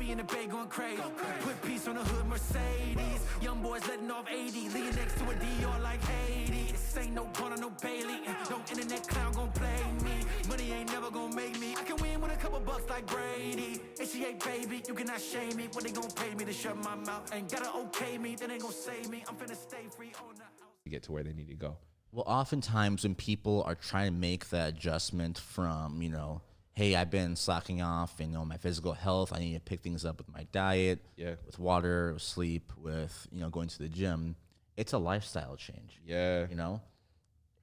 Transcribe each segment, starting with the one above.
Wifey in the bay going crazy. Put peace on the hood, Mercedes. Young boys letting off 80. Leaning next to a DR like Haiti. This ain't no Porter, no Bailey. No internet clown gon' play me. Money ain't never gon' make me. I can win with a couple bucks like Brady. And she ain't baby, you cannot shame me. What they gon' pay me to shut my mouth? Ain't gotta okay me, then they gon' save me. I'm finna stay free on the house. To get to where they need to go. Well, oftentimes when people are trying to make that adjustment from, hey, I've been slacking off in my physical health, I need to pick things up with my diet, with water, with sleep, with going to the gym. It's a lifestyle change. Yeah.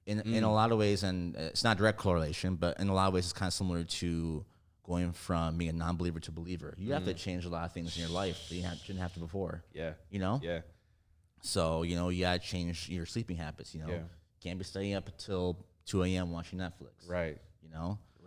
In a lot of ways, and it's not direct correlation, but in a lot of ways, it's kind of similar to going from being a non-believer to believer. You have to change a lot of things in your life that you didn't have to before. Yeah. Yeah. So you gotta change your sleeping habits. Can't be staying up until 2 a.m. watching Netflix. Right.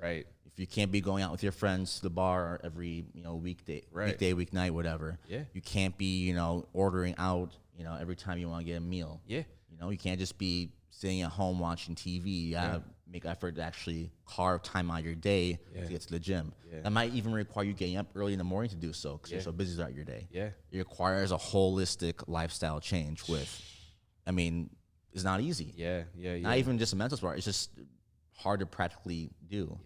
Right. If you can't be going out with your friends to the bar every weekday, weeknight, whatever. Yeah. You can't be ordering out every time you want to get a meal. Yeah. You can't just be sitting at home watching TV. You gotta make effort to actually carve time out of your day to get to the gym. Yeah. That might even require you getting up early in the morning to do so because you're so busy throughout your day. Yeah. It requires a holistic lifestyle change it's not easy. Yeah. Not even just a mental sport. It's just hard to practically do.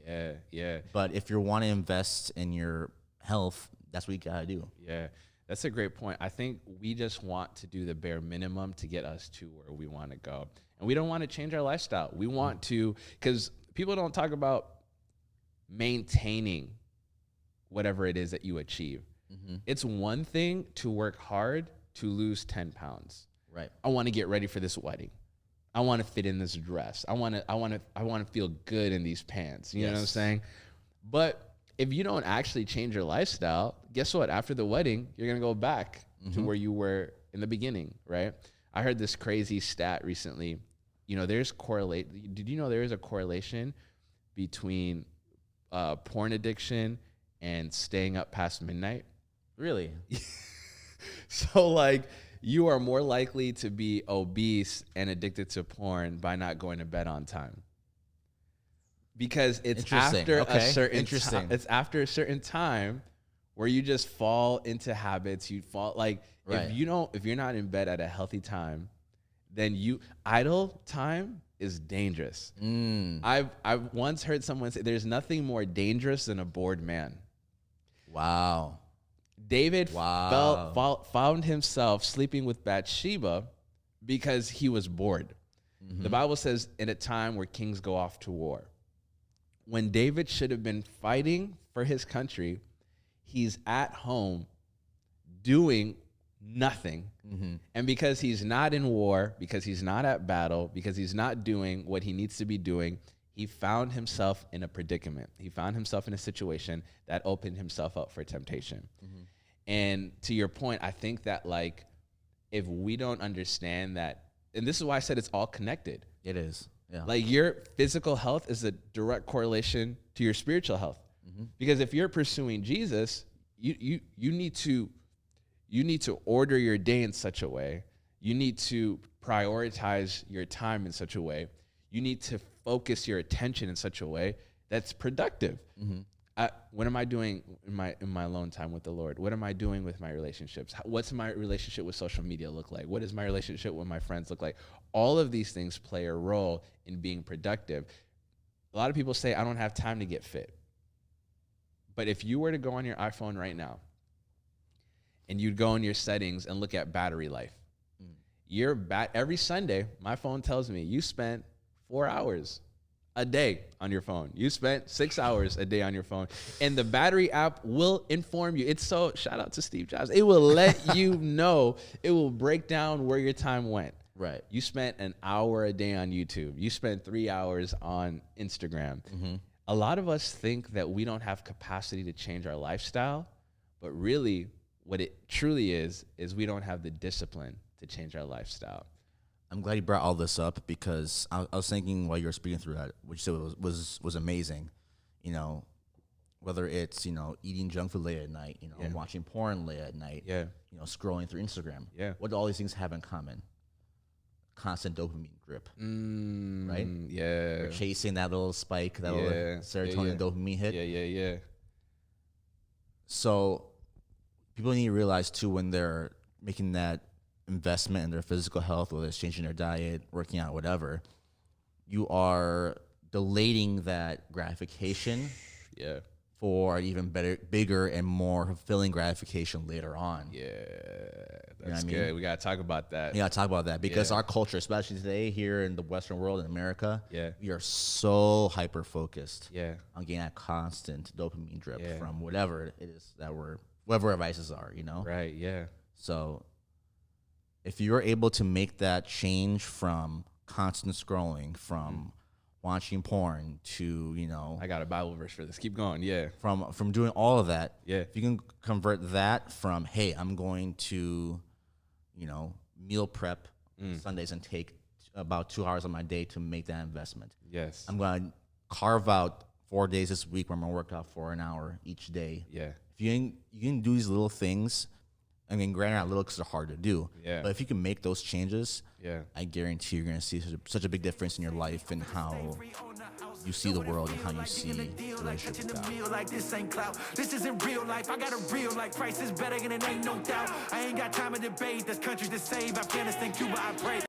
Yeah. But if you want to invest in your health, that's what you gotta do. Yeah. That's a great point. I think we just want to do the bare minimum to get us to where we want to go. And we don't want to change our lifestyle. We want to, because people don't talk about maintaining whatever it is that you achieve. Mm-hmm. It's one thing to work hard to lose 10 pounds. Right. I want to get ready for this wedding. I want to fit in this dress. I want to feel good in these pants. You know what I'm saying? But if you don't actually change your lifestyle, guess what? After the wedding, you're going to go back to where you were in the beginning, right? I heard this crazy stat recently. Did you know there is a correlation between porn addiction and staying up past midnight? Really? So you are more likely to be obese and addicted to porn by not going to bed on time. Because it's after it's after a certain time where you just fall into habits. You fall if you're not in bed at a healthy time, then idle time is dangerous. I've once heard someone say there's nothing more dangerous than a bored man. Wow. David found himself sleeping with Bathsheba because he was bored. Mm-hmm. The Bible says in a time where kings go off to war. When David should have been fighting for his country, he's at home doing nothing. Mm-hmm. And because he's not in war, because he's not at battle, because he's not doing what he needs to be doing, he found himself in a predicament. He found himself in a situation that opened himself up for temptation. Mm-hmm. And to your point, I think that if we don't understand that, and this is why I said it's all connected. It is. Yeah. Your physical health is a direct correlation to your spiritual health. Mm-hmm. Because if you're pursuing Jesus, you need to order your day in such a way. You need to prioritize your time in such a way. You need to focus your attention in such a way that's productive. Mm-hmm. What am I doing in my alone time with the Lord? What am I doing with my relationships? What's my relationship with social media look like? What does my relationship with my friends look like? All of these things play a role in being productive. A lot of people say, I don't have time to get fit. But if you were to go on your iPhone right now, and you'd go in your settings and look at battery life. Every Sunday, my phone tells me you spent 4 hours a day on your phone. You spent 6 hours a day on your phone. And the battery app will inform you. Shout out to Steve Jobs. It will let you know. It will break down where your time went. Right. You spent an hour a day on YouTube. You spent 3 hours on Instagram. Mm-hmm. A lot of us think that we don't have capacity to change our lifestyle, but really, what it truly is we don't have the discipline to change our lifestyle. I'm glad you brought all this up because I was thinking while you were speaking through that, which was amazing. Whether it's eating junk food late at night, watching porn late at night, scrolling through Instagram. Yeah. What do all these things have in common? Constant dopamine drip, right? Yeah. We're chasing that little spike, that little serotonin dopamine hit. Yeah. So people need to realize too when they're making that investment in their physical health, whether it's changing their diet, working out, whatever, you are delaying that gratification Yeah. for an even better, bigger, and more fulfilling gratification later on. Yeah. what That's I mean? good. We got to talk about that. Yeah, talk about that because Yeah. our culture, especially today here in the Western world in America, Yeah. we are so hyper focused Yeah. on getting that constant dopamine drip Yeah. from whatever it is that whatever our vices are, you know? Right. Yeah. So if you're able to make that change from constant scrolling, from watching porn to, you know, I got a Bible verse for this. Keep going. Yeah. from doing all of that, Yeah. if you can convert that from, hey, I'm going to, you know, meal prep Sundays and take about 2 hours of my day to make that investment. Yes. I'm going to carve out 4 days this week where I'm going to work out for an hour each day. Yeah. If you can do these little things, I mean, granted, not little because they're hard to do. Yeah. But if you can make those changes, Yeah. I guarantee you're going to see such a big difference in your life and how you see the world and how you see the relationship with God. Meal like this ain't clout. This isn't real life. I got a real life. Price is better and it ain't no doubt. I ain't got time to debate. There's countries to save. Afghanistan, Cuba, I pray.